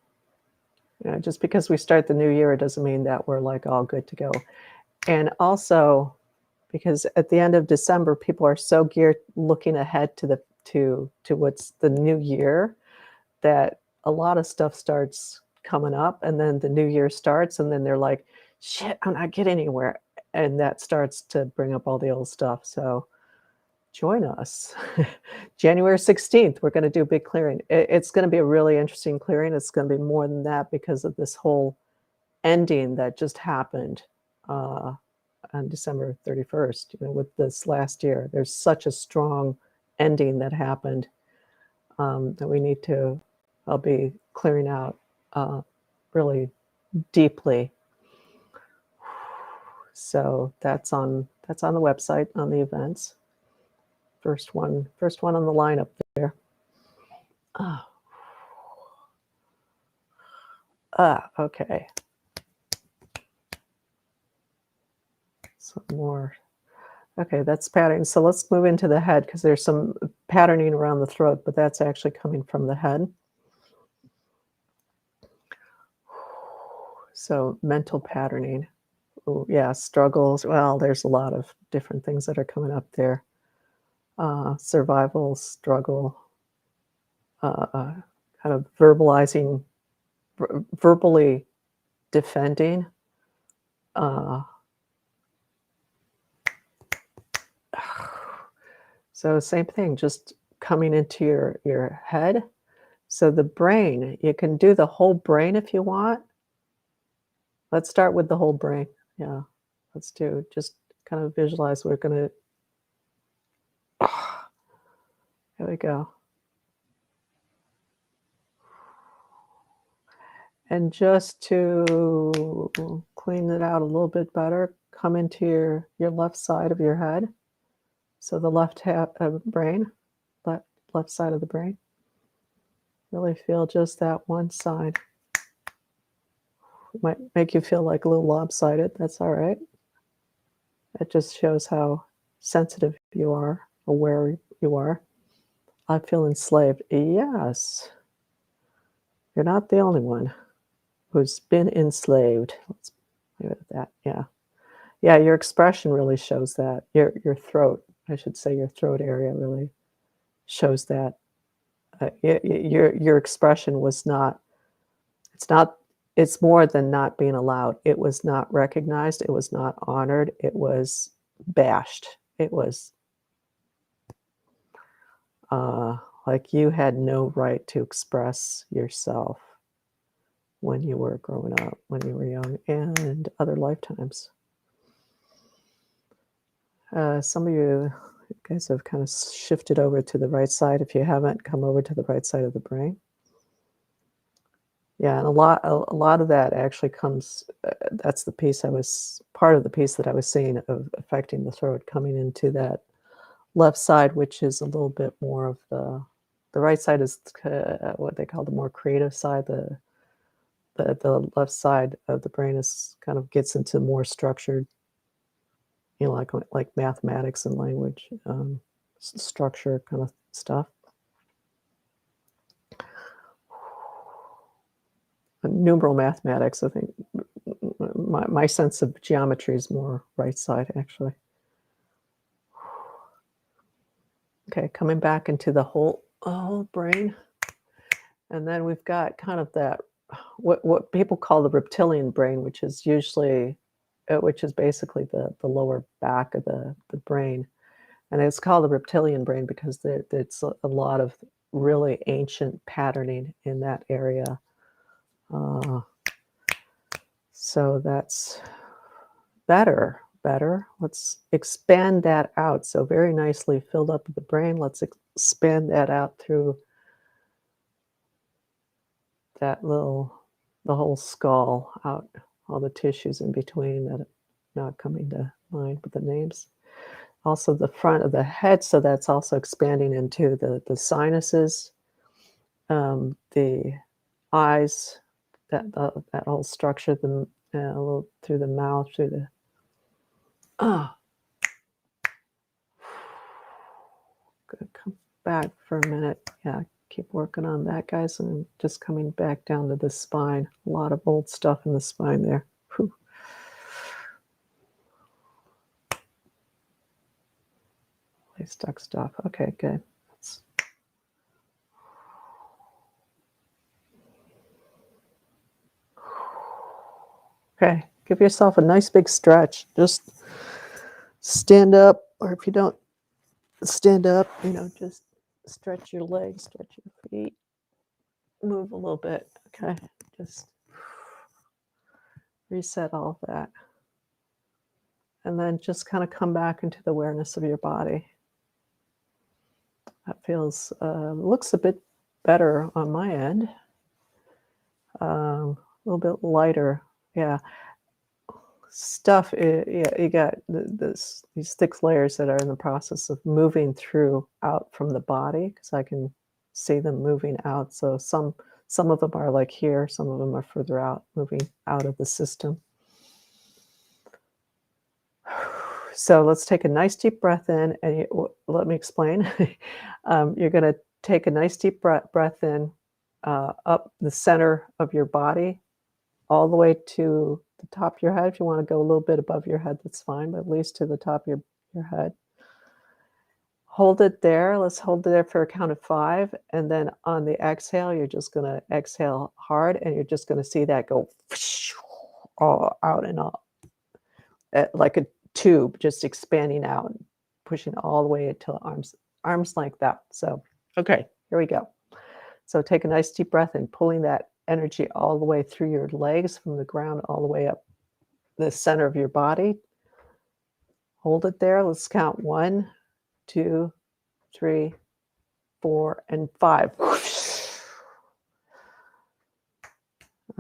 you know, just because we start the new year, it doesn't mean that we're like all good to go. And also, because at the end of December, people are so geared looking ahead to the to what's the new year, that a lot of stuff starts coming up, and then the new year starts, and then they're like, shit, I'm not getting anywhere. And that starts to bring up all the old stuff. So join us. January 16th, we're going to do a big clearing. It's going to be a really interesting clearing. It's going to be more than that because of this whole ending that just happened on December 31st, you know, with this last year. There's such a strong ending that happened that we need to, I'll be clearing out really deeply. So that's on the website, on the events. First one on the lineup there. Okay. Some more. Okay, that's patterning. So let's move into the head, because there's some patterning around the throat, but that's actually coming from the head. So mental patterning. Ooh, yeah, struggles. Well, there's a lot of different things that are coming up there. Survival, struggle, kind of verbalizing, verbally defending. So same thing, just coming into your head, So the brain, you can do the whole brain if you want. Let's start with the whole brain. Yeah, let's do just kind of visualize we're gonna there we go. And just to clean it out a little bit better, come into your left side of your head. So the left half of brain, left side of the brain. Really feel just that one side. It might make you feel like a little lopsided. That's all right. It just shows how sensitive you are, aware you are. I feel enslaved. Yes. You're not the only one who's been enslaved. Let's leave it at that. Yeah. Yeah, your expression really shows that. Your throat, I should say your throat area really shows that. Your expression was not it's more than not being allowed. It was not recognized, it was not honored, it was bashed. It was, like you had no right to express yourself when you were growing up, when you were young, and other lifetimes. Some of you guys have kind of shifted over to the right side. If you haven't, come over to the right side of the brain. Yeah, and a lot of that actually comes, that's the piece part of the piece that I was seeing of affecting the throat, coming into that left side, which is a little bit more of the right side is what they call the more creative side. The left side of the brain is kind of gets into more structured, like mathematics and language, structure kind of stuff. Numeral mathematics, I think my sense of geometry is more right side, actually. Okay, coming back into the whole brain. And then we've got kind of that, what people call the reptilian brain, which is usually, which is basically the lower back of the brain. And it's called the reptilian brain because it's a lot of really ancient patterning in that area. So that's better. Let's expand that out. So very nicely filled up the brain. Let's expand that out through that the whole skull, out all the tissues in between that are not coming to mind with the names. Also the front of the head, so that's also expanding into the sinuses, the eyes, that whole structure, a little through the mouth, through the good. Come back for a minute. Yeah, keep working on that, guys, and just coming back down to the spine. A lot of old stuff in the spine there. Whew. Stuck stuff. Okay, good. Okay, give yourself a nice big stretch. Just stand up, or if you don't stand up, just stretch your legs, stretch your feet, move a little bit. Okay, just reset all of that. And then just kind of come back into the awareness of your body. That feels, looks a bit better on my end. A little bit lighter. Yeah. Stuff, yeah, you got these thick layers that are in the process of moving out from the body, because I can see them moving out. So some of them are like here, some of them are further out, moving out of the system. So let's take a nice deep breath in, and let me explain. You're going to take a nice deep breath in, up the center of your body, all the way to the top of your head. If you want to go a little bit above your head, that's fine, but at least to the top of your head. Hold it there. Let's hold it there for a count of 5. And then on the exhale, you're just going to exhale hard, and you're just going to see that go all out and all, like a tube, just expanding out, pushing all the way until arms like that. So, okay, here we go. So take a nice deep breath in, pulling that energy all the way through your legs from the ground all the way up the center of your body. Hold it there. Let's count 1, 2, 3, 4, and 5.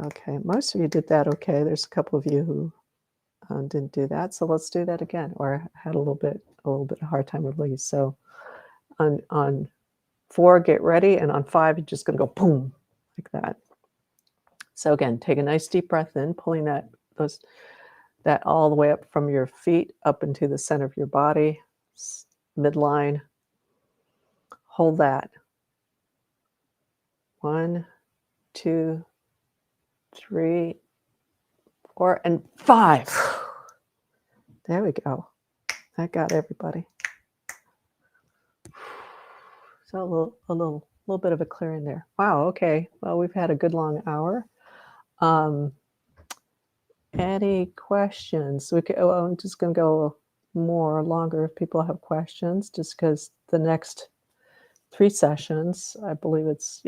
Okay, most of you did that okay. There's a couple of you who didn't do that, so let's do that again. Or had a little bit of a hard time release. So on 4, get ready, and on 5, you're just going to go boom like that. So again, take a nice deep breath in, pulling that all the way up from your feet up into the center of your body, midline. Hold that. 1, 2, 3, 4, and 5. There we go. That got everybody. So a little bit of a clearing there. Wow. Okay. Well, we've had a good long hour. Any questions? I'm just going to go longer if people have questions, just because the next 3 sessions, I believe it's,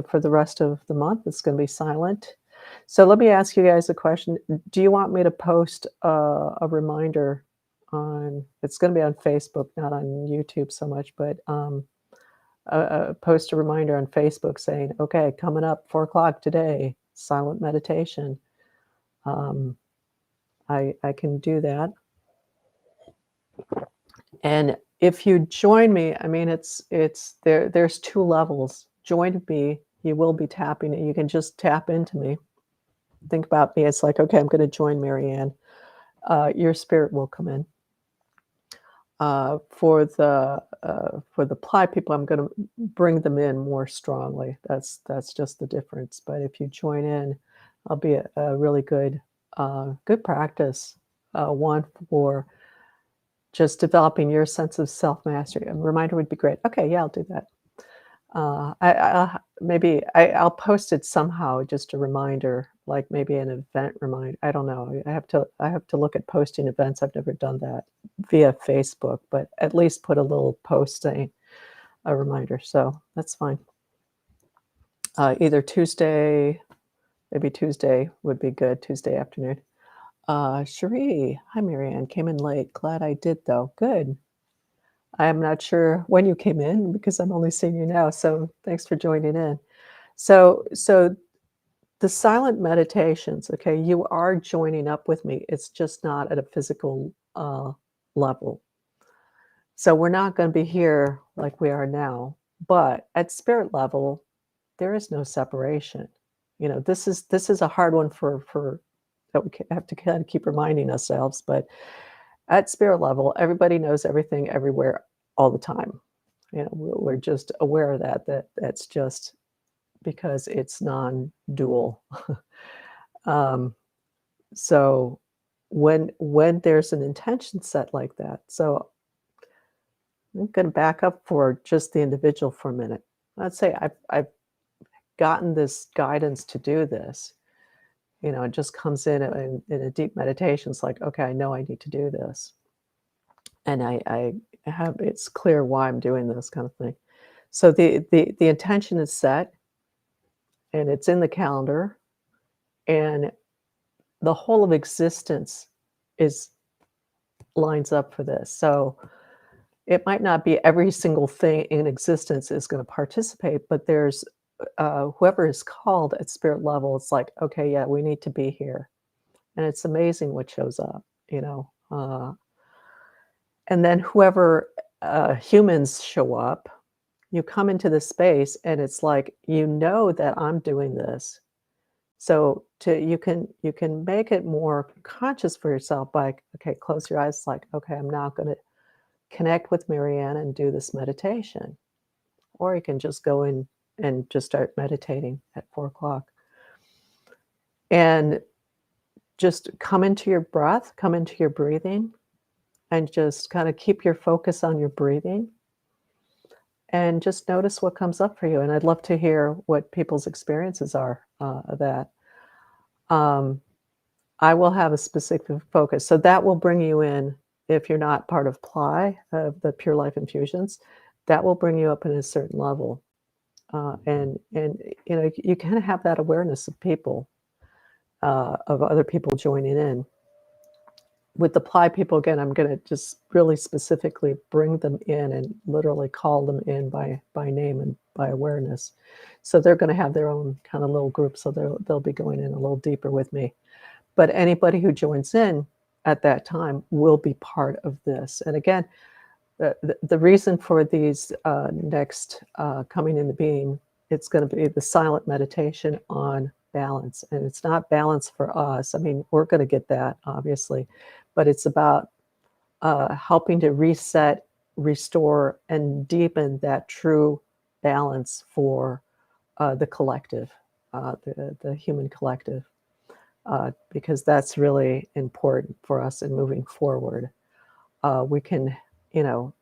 for the rest of the month, it's going to be silent. So let me ask you guys a question. Do you want me to post a reminder it's going to be on Facebook, not on YouTube so much, but post a reminder on Facebook saying, okay, coming up 4 o'clock today, silent meditation. I can do that. And if you join me, I mean, there's 2 levels. Join me, you will be tapping, and you can just tap into me. Think about me. It's like, okay, I'm going to join Marianne. Your spirit will come in. For the ply people, I'm going to bring them in more strongly. That's just the difference. But if you join in, I'll be a really good practice. One for just developing your sense of self-mastery. A reminder would be great. Okay, yeah, I'll do that. I'll post it somehow, just a reminder, like maybe an event reminder. I don't know. I have to look at posting events. I've never done that via Facebook, but at least put a little post saying a reminder. So that's fine. Either Tuesday, maybe Tuesday would be good, Tuesday afternoon. Cherie, hi Marianne, came in late. Glad I did though. Good. I'm not sure when you came in because I'm only seeing you now. So thanks for joining in. So the silent meditations, okay, you are joining up with me. It's just not at a physical level. So we're not going to be here like we are now, but at spirit level, there is no separation. You know, this is a hard one for that we have to kind of keep reminding ourselves, but at spirit level, everybody knows everything everywhere all the time. You know, we're just aware of that's just because it's non-dual. So when there's an intention set like that, so I'm going to back up for just the individual for a minute. Let's say I've gotten this guidance to do this. You know, it just comes in a deep meditation. It's like, okay, I know I need to do this. And I have, it's clear why I'm doing this kind of thing. So the intention is set and it's in the calendar, and the whole of existence lines up for this. So it might not be every single thing in existence is going to participate, but there's whoever is called at spirit level, it's like, okay, yeah, we need to be here. And it's amazing what shows up, you know. And then whoever humans show up, you come into this space and it's like, you know that I'm doing this. So you can make it more conscious for yourself by, okay, close your eyes, like, okay, I'm now going to connect with Marianne and do this meditation. Or you can just go in and just start meditating at 4 o'clock. And just come into your breath, come into your breathing, and just kind of keep your focus on your breathing. And just notice what comes up for you. And I'd love to hear what people's experiences are of that. I will have a specific focus. So that will bring you in, if you're not part of PLI, of the Pure Life Infusions, that will bring you up in a certain level. And you kind of have that awareness of people, of other people joining in. With the ply people, again, I'm going to just really specifically bring them in and literally call them in by name and by awareness. So they're going to have their own kind of little group, so they'll be going in a little deeper with me. But anybody who joins in at that time will be part of this. And again, the reason for these next coming into being, it's going to be the silent meditation on balance. And it's not balance for us. I mean, we're going to get that, obviously, but it's about helping to reset, restore, and deepen that true balance for the collective, the human collective, because that's really important for us in moving forward. We can, you know,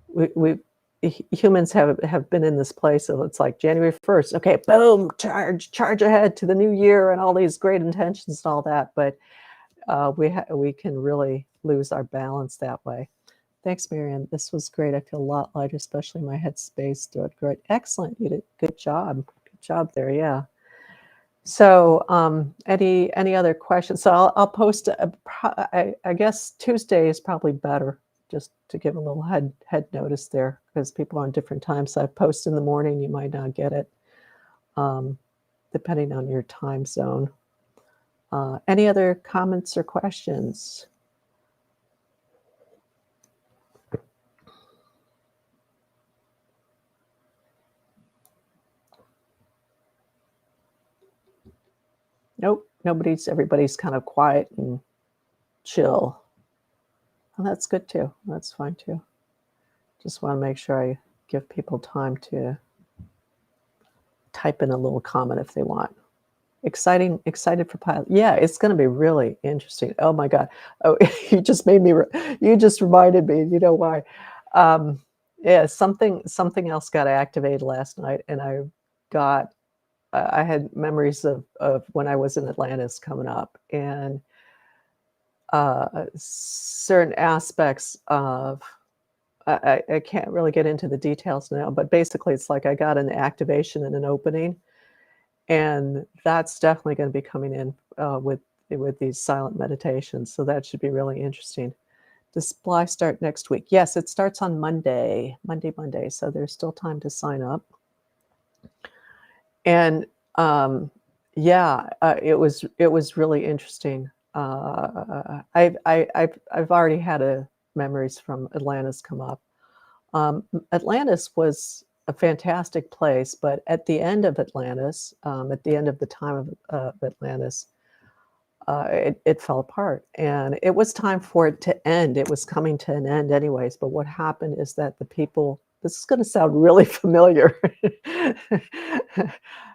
we humans have been in this place of, it's like January 1st, okay, boom, charge ahead to the new year and all these great intentions and all that, but we can really lose our balance that way. Thanks, Marianne. This was great. I feel a lot lighter, especially my headspace. Doing great. Excellent. You did good job. Good job there. Yeah. So, any other questions? So I'll post. I guess Tuesday is probably better, just to give a little head notice there, because people are on different times. So I post in the morning. You might not get it, depending on your time zone. Any other comments or questions? Nope, everybody's kind of quiet and chill. And that's good too. That's fine too. Just want to make sure I give people time to type in a little comment if they want. Excited for pilot. Yeah, it's going to be really interesting. Oh my God. Oh, you just reminded me, you know why. Yeah, something else got activated last night, and I had memories of when I was in Atlantis coming up, and certain aspects of, I can't really get into the details now, but basically it's like I got an activation and an opening, and that's definitely going to be coming in with these silent meditations. So that should be really interesting. Does Supply start next week? Yes, it starts on Monday. So there's still time to sign up. And yeah, it was really interesting. I've already had memories from Atlantis come up. Atlantis was a fantastic place, but at the end of Atlantis, at the end of the time of Atlantis, it fell apart, and it was time for it to end. It was coming to an end anyways, but what happened is that the people, this is going to sound really familiar.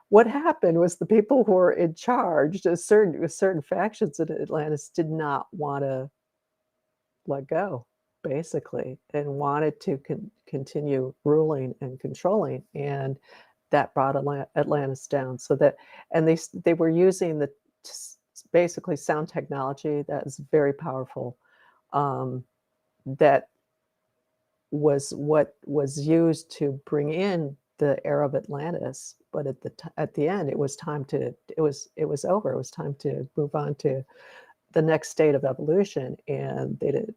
What happened was the people who were in charge, certain factions in Atlantis, did not want to let go, basically, and wanted to continue ruling and controlling, and that brought Atlantis down. So that, and they were using basically sound technology that is very powerful. That was what was used to bring in the era of Atlantis, but at the end, it was time to, it was over. It was time to move on to the next state of evolution, and they did.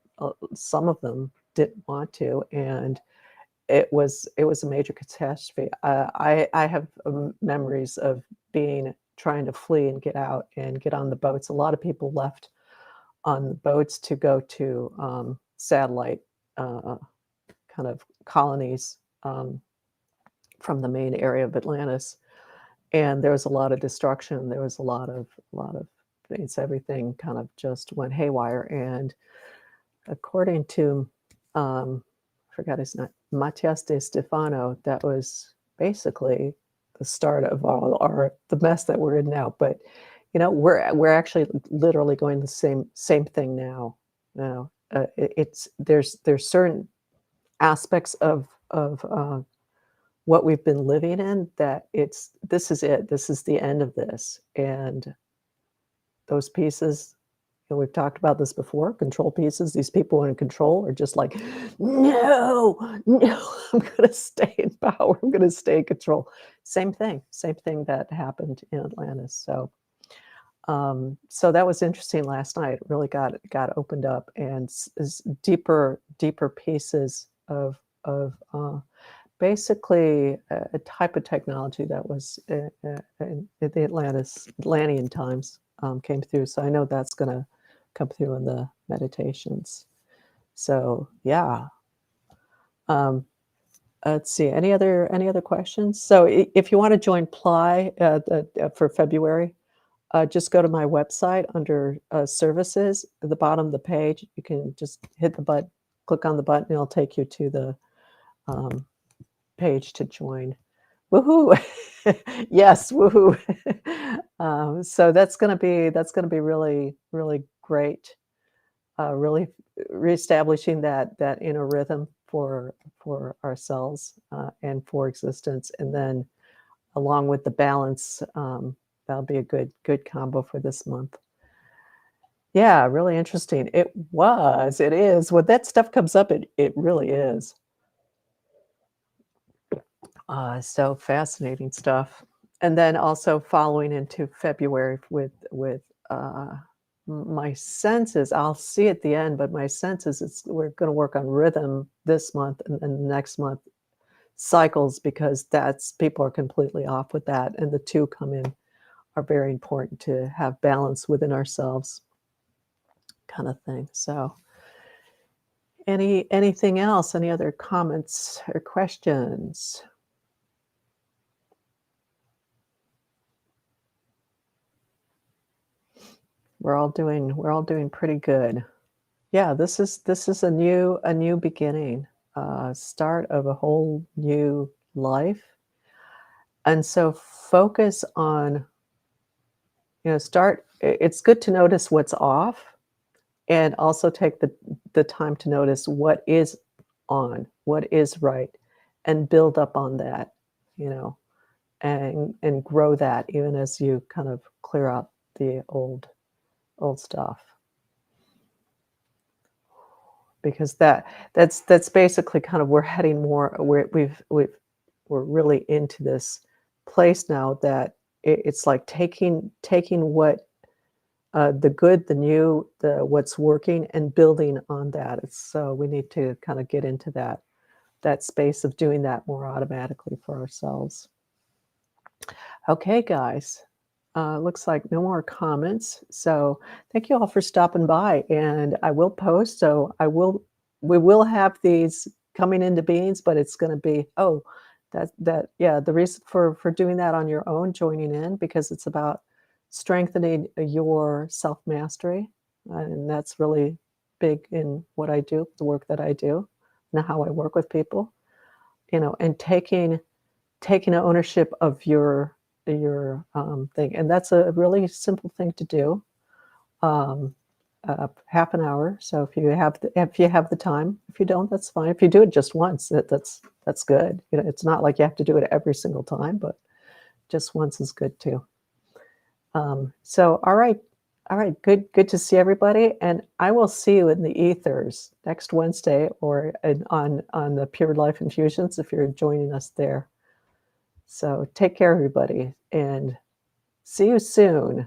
Some of them didn't want to, and it was a major catastrophe. I have memories of trying to flee and get out and get on the boats. A lot of people left on the boats to go to satellite kind of colonies from the main area of Atlantis, and there was a lot of destruction. There was a lot of things. Everything kind of just went haywire. And according to I forgot his name, Matias de Stefano, that was basically the start of the mess that we're in now. But we're actually literally going the same thing now. There's certain aspects of what we've been living in that this is it. This is the end of this, and those pieces, we've talked about this before, control pieces, these people in control are just like, "No, no, I'm gonna stay in power, I'm gonna stay in control." Same thing that happened in Atlantis, so that was interesting last night. It really got opened up, and deeper pieces of basically a type of technology that was in the Atlantean times came through. So I know that's going to come through in the meditations. So yeah. Um, let's see. Any other questions? So if you want to join Ply for February, just go to my website under services at the bottom of the page. You can just hit the button, click on the button, and it'll take you to the um, page to join. Woohoo! Yes, woohoo! So that's gonna be really great. Really reestablishing that inner rhythm for ourselves and for existence, and then along with the balance, that'll be a good combo for this month. Yeah, really interesting. It is. When that stuff comes up, it really is. So fascinating stuff. And then also following into February with my senses, I'll see at the end, but my senses we're going to work on rhythm this month and then next month cycles, because that's people are completely off with that, and the two come in are very important to have balance within ourselves, kind of thing. So anything else? Any other comments or questions? We're all doing pretty good. Yeah, this is a new beginning, start of a whole new life. And so focus on, it's good to notice what's off, and also take the time to notice what is on, what is right, and build up on that, you know, and grow that even as you kind of clear out the old stuff. Because that's basically kind of we're heading more we're really into this place now that it's like taking what the good, the new, the what's working, and building on that. So we need to kind of get into that space of doing that more automatically for ourselves. Okay, guys. Looks like no more comments. So thank you all for stopping by, and I will post. So we will have these coming into beings, but it's going to be, yeah, the reason for doing that on your own, joining in, because it's about strengthening your self-mastery. And that's really big in what I do, the work that I do, and how I work with people, and taking ownership of your thing, and that's a really simple thing to do. Half an hour. So if you have the time, if you don't, that's fine. If you do it just once, that's good. It's not like you have to do it every single time, but just once is good too. So all right, good to see everybody, and I will see you in the ethers next Wednesday, or on the Pure Life Infusions if you're joining us there. So take care, everybody, and see you soon.